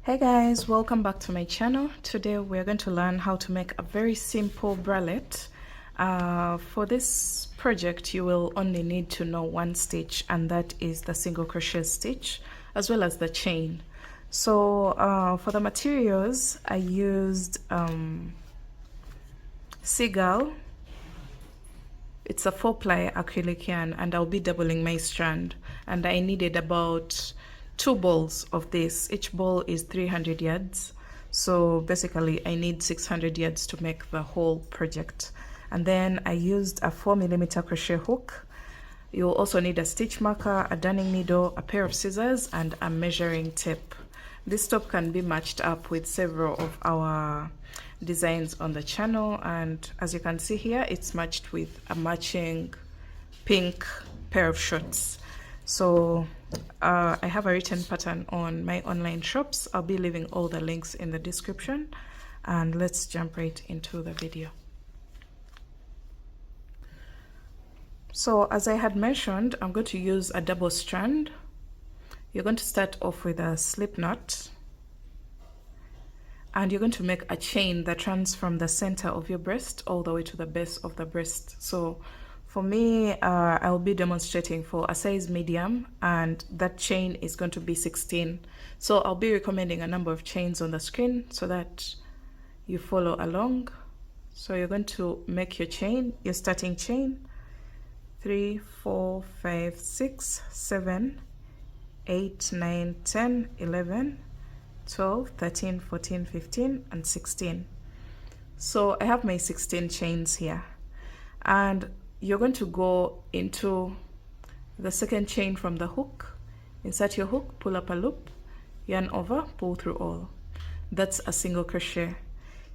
Hey guys, welcome back to my channel. Today we're going to learn how to make a very simple bralette. For this project you will only need to know one stitch, and that is the single crochet stitch as well as the chain. So for the materials I used Seagull. It's a 4-ply acrylic yarn, and I'll be doubling my strand, and I needed about 2 balls of this. Each ball is 300 yards, so basically I need 600 yards to make the whole project. And then I used a 4mm crochet hook. You'll also need a stitch marker, a darning needle, a pair of scissors, and a measuring tape. This top can be matched up with several of our designs on the channel, and as you can see here, it's matched with a matching pink pair of shorts. So I have a written pattern on my online shops. I'll be leaving all the links in the description, and let's jump right into the video. So as I had mentioned, I'm going to use a double strand. You're going to start off with a slip knot, and you're going to make a chain that runs from the center of your breast all the way to the base of the breast. So for me, I'll be demonstrating for a size medium, and that chain is going to be 16. So I'll be recommending a number of chains on the screen so that you follow along. So you're going to make your chain, your starting chain, 3, 4, 5, 6, 7, 8, 9, 10, 11, 12, 13, 14, 15, and 16. So I have my 16 chains here, and you're going to go into the second chain from the hook, insert your hook, pull up a loop, yarn over, pull through all. That's a single crochet.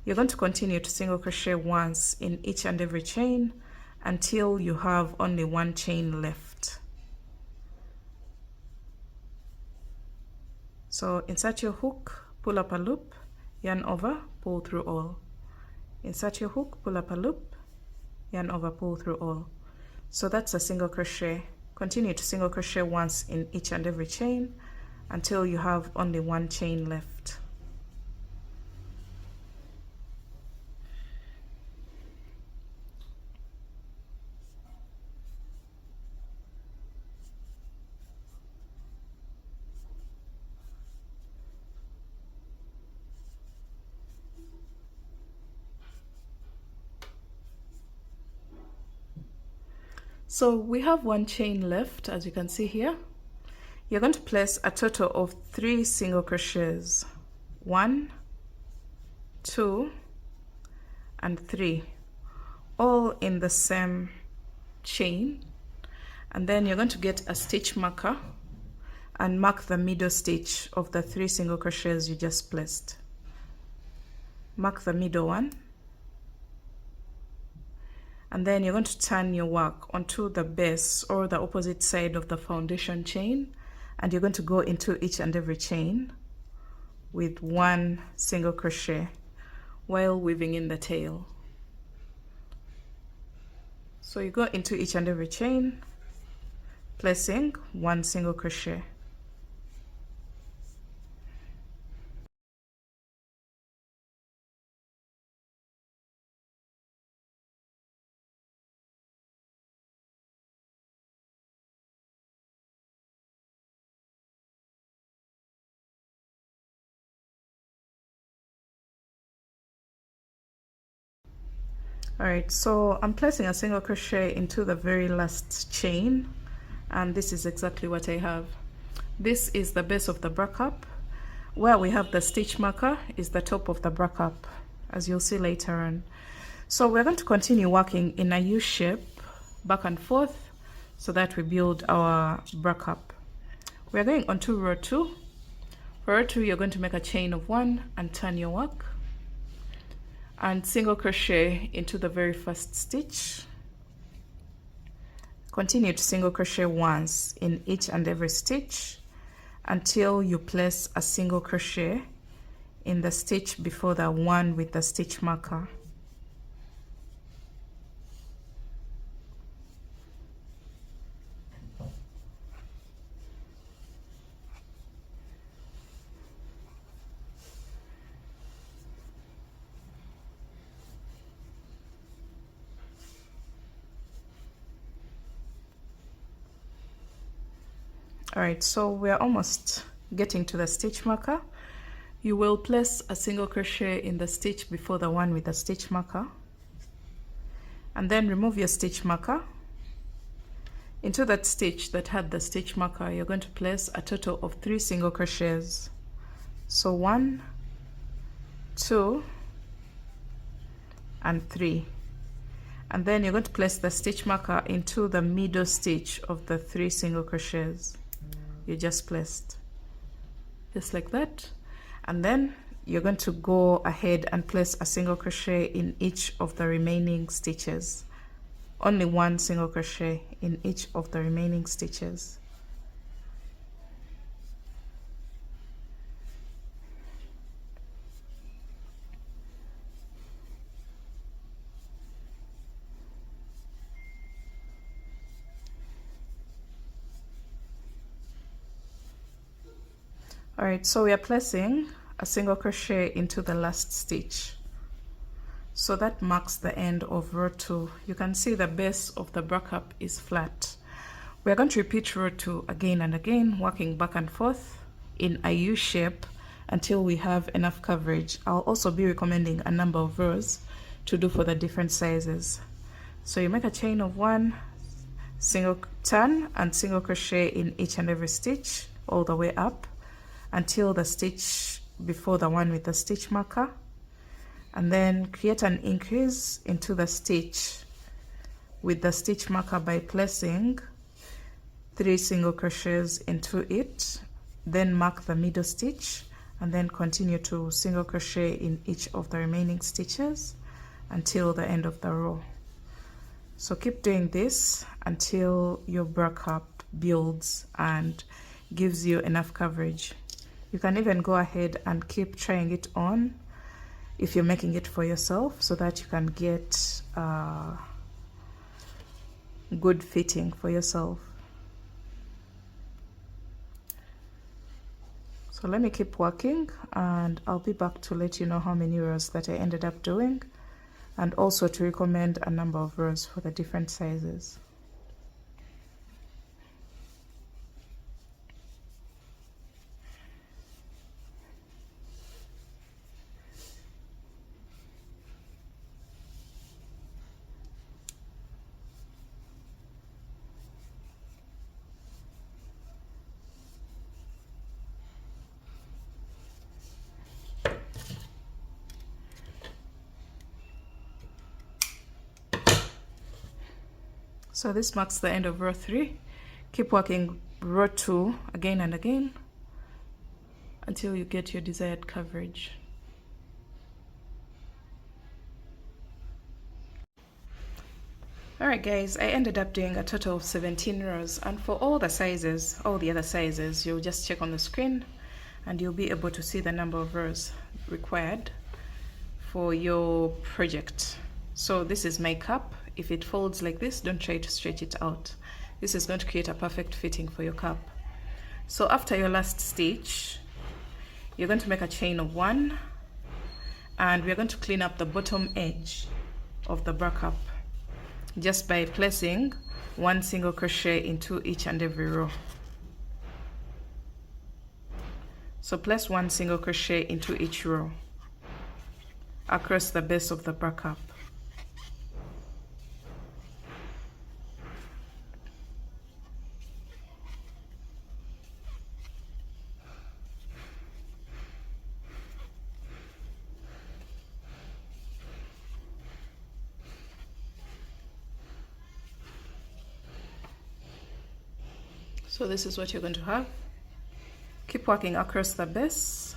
You're going to continue to single crochet once in each and every chain until you have only one chain left. So insert your hook, pull up a loop, yarn over, pull through all. Insert your hook, pull up a loop, yarn over, pull through all. So that's a single crochet. Continue to single crochet once in each and every chain until you have only one chain left. So we have one chain left, as you can see here. You're going to place a total of 3 single crochets, 1, 2, and 3, all in the same chain. And then you're going to get a stitch marker and mark the middle stitch of the 3 single crochets you just placed. Mark the middle one, and then you're going to turn your work onto the base or the opposite side of the foundation chain, and you're going to go into each and every chain with 1 single crochet while weaving in the tail. So you go into each and every chain, placing 1 single crochet. Alright, so I'm placing a single crochet into the very last chain, and this is exactly what I have. This is the base of the bra cup. Where we have the stitch marker is the top of the bra cup, as you'll see later on. So we're going to continue working in a U shape back and forth so that we build our bra cup. We're going on to row 2. For row 2, you're going to make a chain of 1 and turn your work, and single crochet into the very first stitch. Continue to single crochet once in each and every stitch until you place a single crochet in the stitch before the one with the stitch marker. All right, so we're almost getting to the stitch marker. You will place a single crochet in the stitch before the one with the stitch marker, and then remove your stitch marker. Into that stitch that had the stitch marker, you're going to place a total of 3 single crochets. So 1, 2, and 3. And then you're going to place the stitch marker into the middle stitch of the 3 single crochets you just placed, just like that. And then you're going to go ahead and place a single crochet in each of the remaining stitches. Only 1 single crochet in each of the remaining stitches. Alright, so we are placing a single crochet into the last stitch. So that marks the end of row 2. You can see the base of the bra cup is flat. We are going to repeat row 2 again and again, working back and forth in a U shape until we have enough coverage. I'll also be recommending a number of rows to do for the different sizes. So you make a chain of 1, single turn and single crochet in each and every stitch all the way up until the stitch before the one with the stitch marker, and then create an increase into the stitch with the stitch marker by placing 3 single crochets into it, then mark the middle stitch, and then continue to single crochet in each of the remaining stitches until the end of the row. So keep doing this until your bra cup builds and gives you enough coverage. You can even go ahead and keep trying it on if you're making it for yourself, so that you can get good fitting for yourself. So let me keep working and I'll be back to let you know how many rows that I ended up doing, and also to recommend a number of rows for the different sizes. So this marks the end of row 3. Keep working row 2 again and again until you get your desired coverage. Alright guys, I ended up doing a total of 17 rows, and for all the sizes, all the other sizes, you'll just check on the screen and you'll be able to see the number of rows required for your project. So this is my cup. If it folds like this, don't try to stretch it out. This is going to create a perfect fitting for your cup. So after your last stitch, you're going to make a chain of 1, and we're going to clean up the bottom edge of the bra cup just by placing 1 single crochet into each and every row. So place 1 single crochet into each row across the base of the bra cup. So this is what you're going to have. Keep working across the base.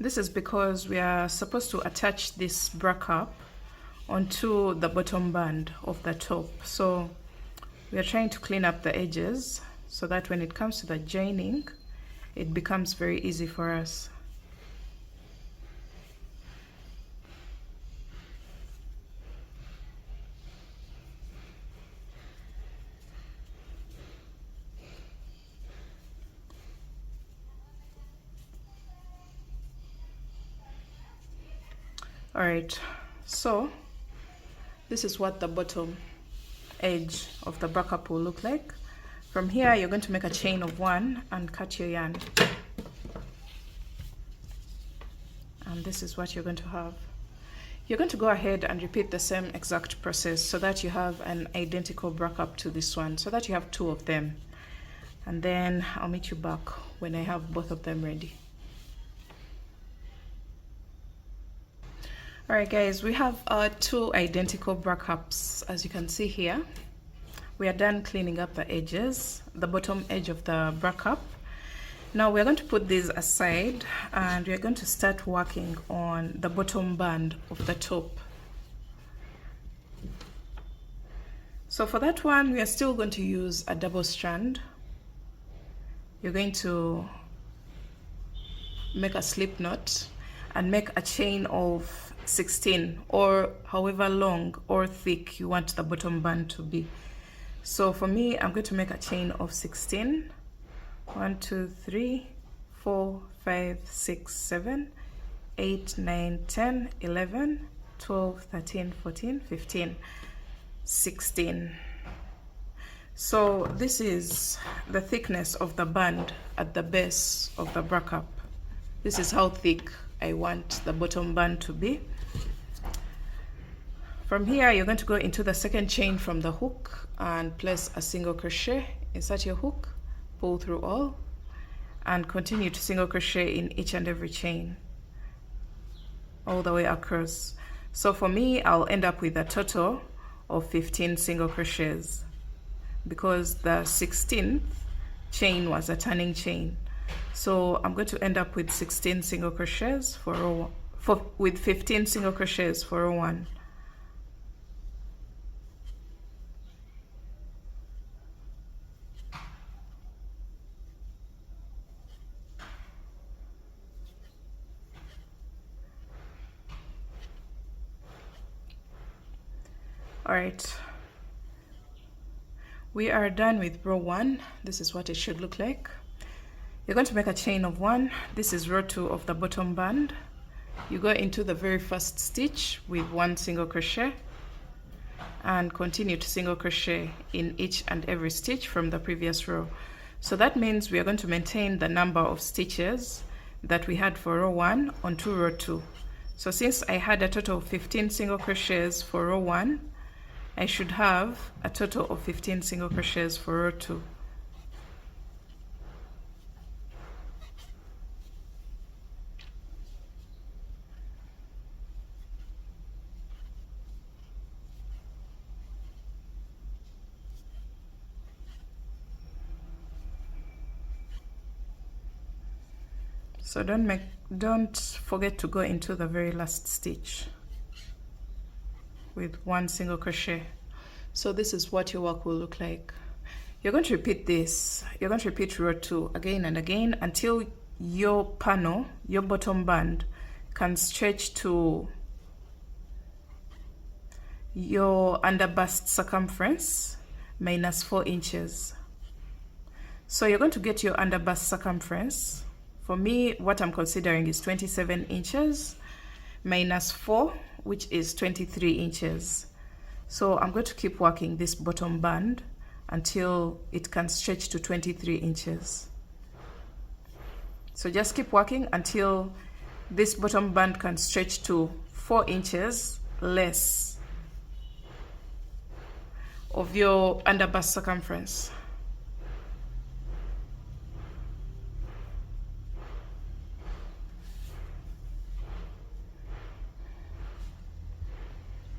This is because we are supposed to attach this bra cup onto the bottom band of the top. So we are trying to clean up the edges so that when it comes to the joining, it becomes very easy for us. All right, so this is what the bottom edge of the back up will look like. From here, you're going to make a chain of 1 and cut your yarn. And this is what you're going to have. You're going to go ahead and repeat the same exact process so that you have an identical back up to this one, so that you have 2 of them. And then I'll meet you back when I have both of them ready. Alright guys, we have our 2 identical back ups. As you can see here, we are done cleaning up the edges, the bottom edge of the back up. Now we're going to put these aside and we're going to start working on the bottom band of the top. So for that one, we are still going to use a double strand. You're going to make a slip knot and make a chain of 16, or however long or thick you want the bottom band to be. So for me, I'm going to make a chain of 16. 1, 2, 3, 4, 5, 6, 7, 8, 9, 10, 11, 12, 13, 14, 15, 16. So this is the thickness of the band at the base of the back up. This is how thick I want the bottom band to be. From here, you're going to go into the second chain from the hook and place a single crochet, insert your hook, pull through all, and continue to single crochet in each and every chain all the way across. So for me, I'll end up with a total of 15 single crochets because the 16th chain was a turning chain. So I'm going to end up with 16 single crochets with 15 single crochets for row 1. All right, we are done with row 1. This is what it should look like. You're going to make a chain of 1. This is row 2 of the bottom band. You go into the very first stitch with 1 single crochet and continue to single crochet in each and every stitch from the previous row. So that means we are going to maintain the number of stitches that we had for row 1 onto row 2. So since I had a total of 15 single crochets for row 1, I should have a total of 15 single crochets for row 2. So don't forget to go into the very last stitch with 1 single crochet. So this is what your work will look like. You're going to repeat this. You're going to repeat row 2 again and again until your panel, your bottom band, can stretch to your underbust circumference minus 4 inches. So you're going to get your underbust circumference. For me, what I'm considering is 27 inches minus 4, which is 23 inches. So I'm going to keep working this bottom band until it can stretch to 23 inches. So just keep working until this bottom band can stretch to 4 inches less of your underbust circumference.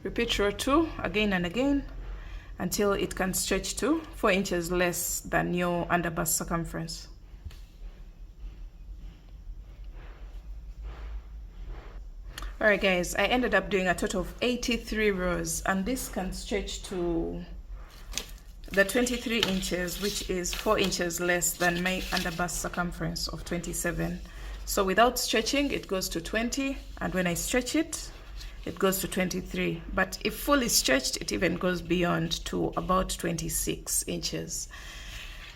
Repeat row 2 again and again until it can stretch to 4 inches less than your underbust circumference. Alright guys, I ended up doing a total of 83 rows, and this can stretch to the 23 inches, which is 4 inches less than my underbust circumference of 27. So without stretching, it goes to 20, and when I stretch it, it goes to 23. But if fully stretched, it even goes beyond to about 26 inches.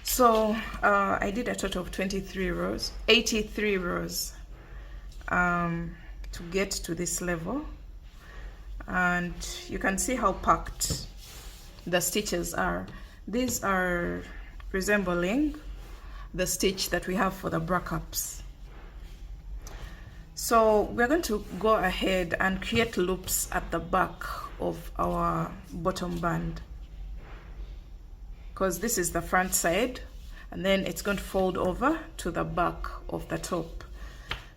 So I did a total of 83 rows, 83 rows to get to this level. and you can see how packed the stitches are. These are resembling the stitch that we have for the bra cups. So we're going to go ahead and create loops at the back of our bottom band, because this is the front side, and then it's going to fold over to the back of the top.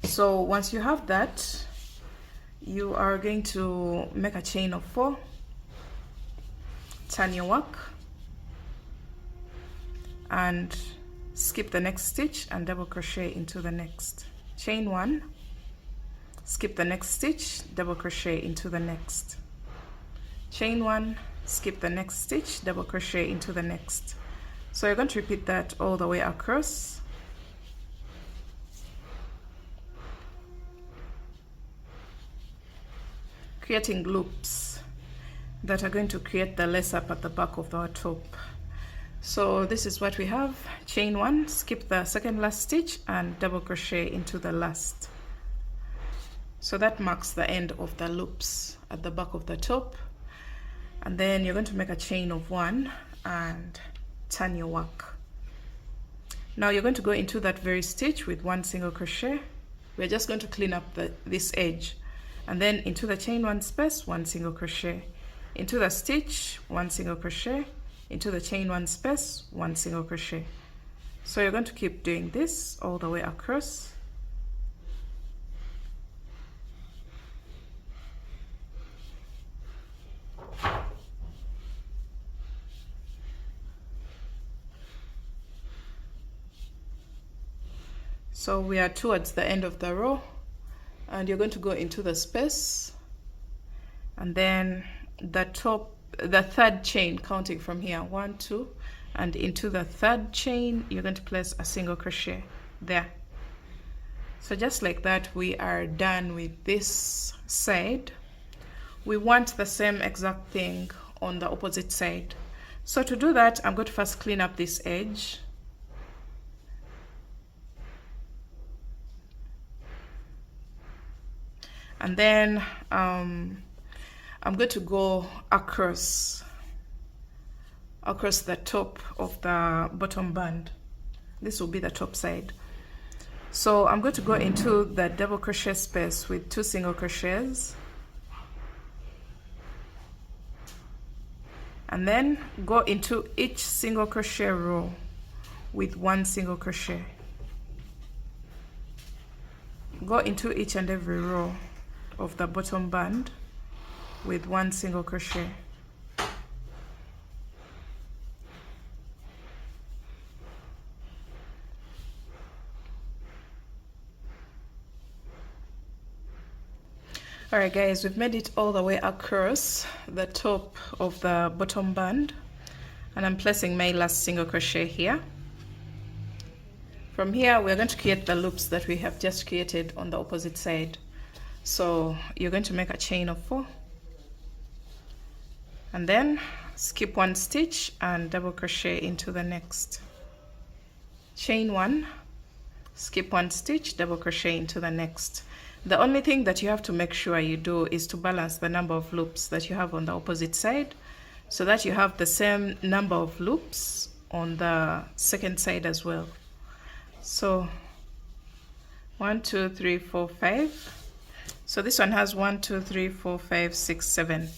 So once you have that, you are going to make a chain of 4, turn your work, and skip the next stitch and double crochet into the next. Chain 1, skip the next stitch, double crochet into the next. Chain 1, skip the next stitch, double crochet into the next. So you're going to repeat that all the way across. Creating loops that are going to create the lace up at the back of our top. So this is what we have. Chain 1, skip the second last stitch and double crochet into the last. So that marks the end of the loops at the back of the top. And then you're going to make a chain of 1 and turn your work. Now you're going to go into that very stitch with 1 single crochet. We're just going to clean up this edge, and then into the chain 1 space, 1 single crochet, into the stitch, 1 single crochet, into the chain 1 space, 1 single crochet. So you're going to keep doing this all the way across. So we are towards the end of the row, and you're going to go into the space, and then the third chain, counting from here, 1, 2, and into the third chain you're going to place a single crochet there. So just like that, we are done with this side. We want the same exact thing on the opposite side. So to do that, I'm going to first clean up this edge. And then I'm going to go across the top of the bottom band. This will be the top side. So I'm going to go into the double crochet space with 2 single crochets, and then go into each single crochet row with 1 single crochet. Go into each and every row of the bottom band with 1 single crochet. Alright guys, we've made it all the way across the top of the bottom band, and I'm placing my last single crochet here. From here we're going to create the loops that we have just created on the opposite side. So you're going to make a chain of 4, and then skip 1 stitch and double crochet into the next. Chain 1, skip 1 stitch, double crochet into the next. The only thing that you have to make sure you do is to balance the number of loops that you have on the opposite side, so that you have the same number of loops on the second side as well. So 1, 2, 3, 4, 5. So this one has 1, 2, 3, 4, 5, 6, 7.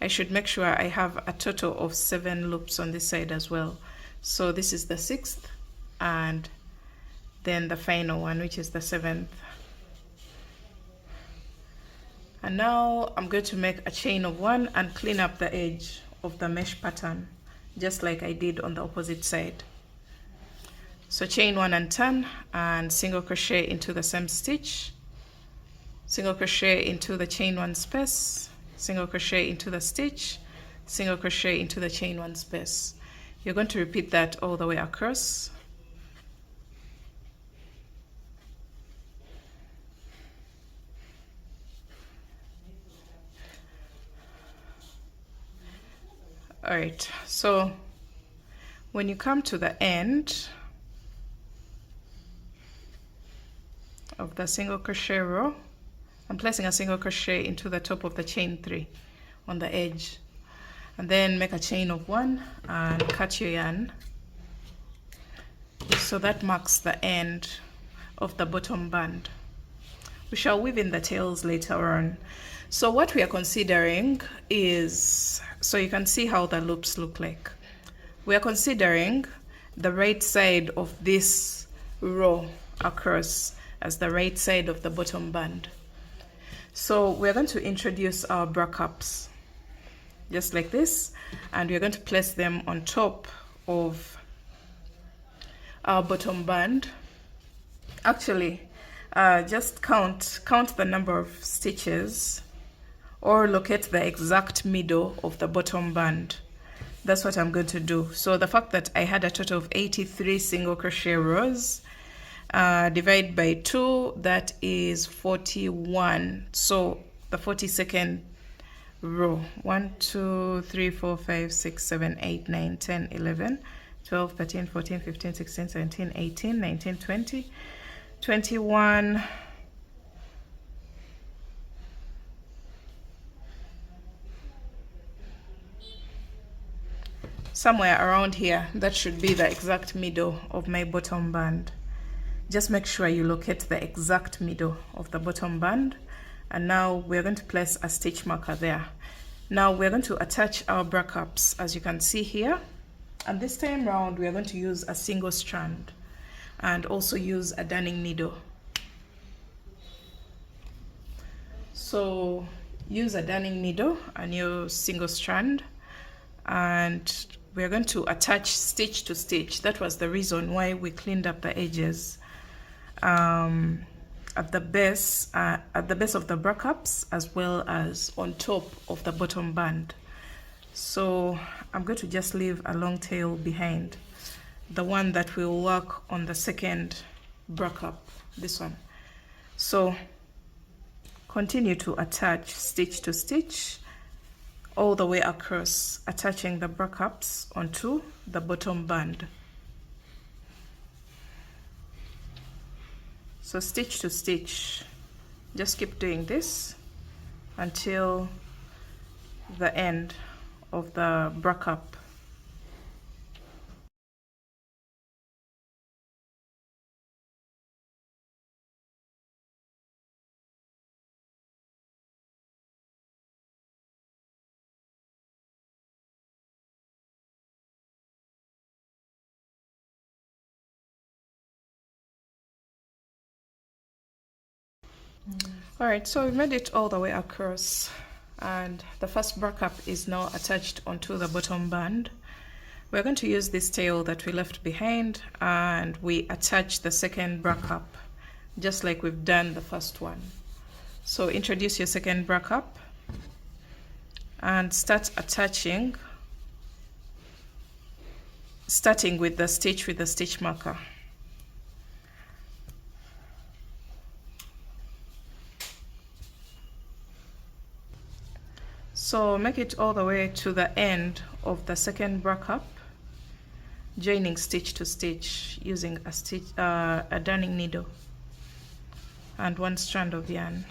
I should make sure I have a total of 7 loops on this side as well. So this is the 6th, and then the final one, which is the 7th. And now I'm going to make a chain of 1 and clean up the edge of the mesh pattern, just like I did on the opposite side. So chain 1 and turn, and single crochet into the same stitch, single crochet into the chain 1 space, single crochet into the stitch, single crochet into the chain 1 space. You're going to repeat that all the way across. All right, so when you come to the end of the single crochet row, I'm placing a single crochet into the top of the chain 3. on the edge, and then make a chain of 1 and cut your yarn. So that marks the end of the bottom band. We shall weave in the tails later on. So what we are considering is, so you can see how the loops look like. We are considering the right side of this row across as the right side of the bottom band. So we're going to introduce our bra cups just like this, and we're going to place them on top of our bottom band. Actually, just count the number of stitches or locate the exact middle of the bottom band. That's what I'm going to do. So the fact that I had a total of 83 single crochet rows, divide by 2, that is 41. So the 42nd row, 1 2 3 4 5 6 7 8 9 10 11 12 13 14 15 16 17 18 19 20 21 somewhere around here. That should be the exact middle of my bottom band. Just make sure you locate the exact middle of the bottom band, and now we're going to place a stitch marker there. Now we're going to attach our bra cups, as you can see here, and this time round we are going to use a single strand and also use a darning needle. So use a darning needle and use single strand, and we're going to attach stitch to stitch. That was the reason why we cleaned up the edges at the base of the bra cups, as well as on top of the bottom band. So I'm going to just leave a long tail behind, the one that will work on the second bra cup, this one. So continue to attach stitch to stitch all the way across, attaching the bra cups onto the bottom band. So stitch to stitch, just keep doing this until the end of the bra cup. All right, so we made it all the way across, and the first bra cup is now attached onto the bottom band. We're going to use this tail that we left behind, and we attach the second bra cup just like we've done the first one. So introduce your second bra cup and start attaching, starting with the stitch marker. So make it all the way to the end of the second bra cup, joining stitch to stitch using a darning needle and one strand of yarn.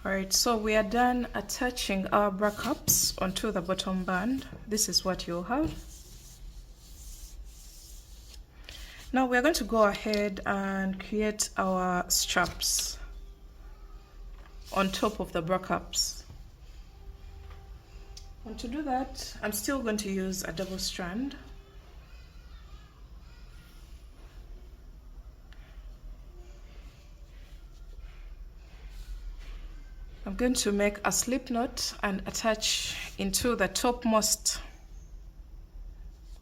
Alright, so we are done attaching our bra cups onto the bottom band. This is what you'll have. Now we're going to go ahead and create our straps on top of the bra cups. And to do that, I'm still going to use a double strand. I'm going to make a slip knot and attach into the topmost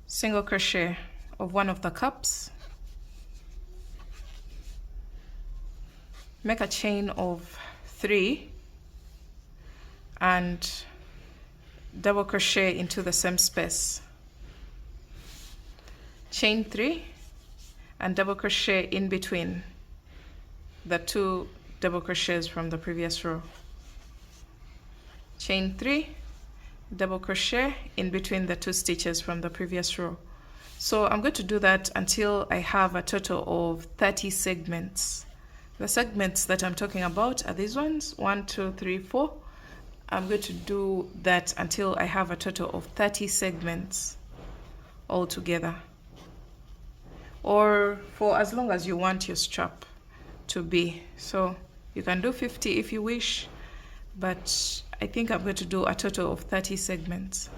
single crochet of one of the cups. Make a chain of 3 and double crochet into the same space. Chain 3 and double crochet in between the 2 double crochets from the previous row. Chain 3, double crochet in between the 2 stitches from the previous row. So I'm going to do that until I have a total of 30 segments. The segments that I'm talking about are these ones, 1, 2, 3, 4. I'm going to do that until I have a total of 30 segments all together, or for as long as you want your strap to be. So you can do 50 if you wish, but I think I'm going to do a total of 30 segments.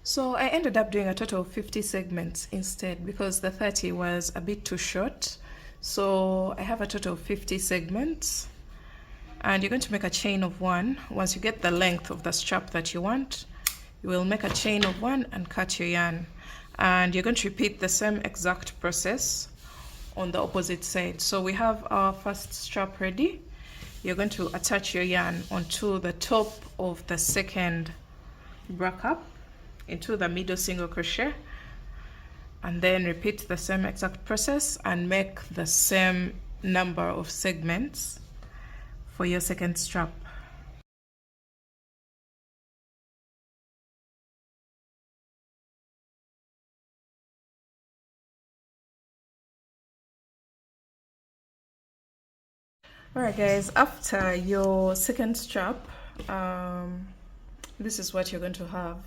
So I ended up doing a total of 50 segments instead because the 30 was a bit too short. So I have a total of 50 segments, and you're going to make a chain of 1. Once you get the length of the strap that you want, you will make a chain of 1 and cut your yarn. And you're going to repeat the same exact process on the opposite side. So we have our first strap ready. You're going to attach your yarn onto the top of the second bra cup into the middle single crochet, and then repeat the same exact process and make the same number of segments for your second strap. Alright guys, after your second strap, this is what you're going to have.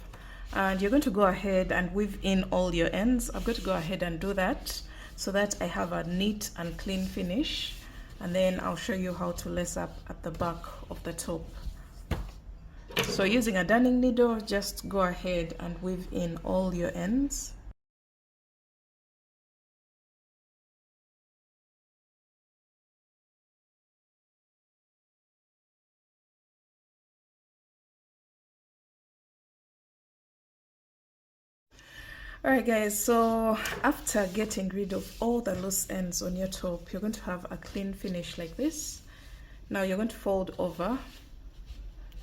And you're going to go ahead and weave in all your ends. I'm going to go ahead and do that so that I have a neat and clean finish, and then I'll show you how to lace up at the back of the top. So using a darning needle, just go ahead and weave in all your ends. Alright guys, so after getting rid of all the loose ends on your top, you're going to have a clean finish like this. Now you're going to fold over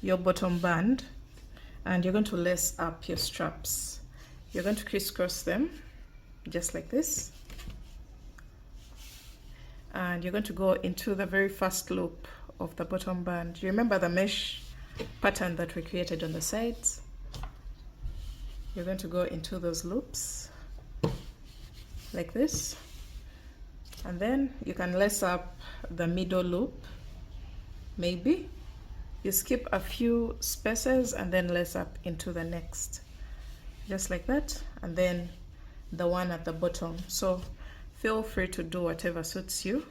your bottom band and you're going to lace up your straps. You're going to crisscross them just like this, and you're going to go into the very first loop of the bottom band. You remember the mesh pattern that we created on the sides? You're going to go into those loops like this, and then you can lace up the middle loop. Maybe you skip a few spaces and then lace up into the next, just like that, and then the one at the bottom. So feel free to do whatever suits you.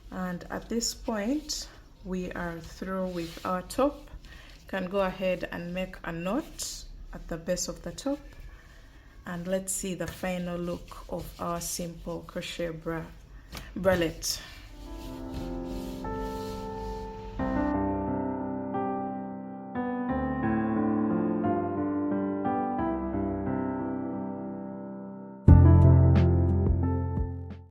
And at this point we are through with our top. Can go ahead and make a knot at the base of the top, and let's see the final look of our simple crochet bralette.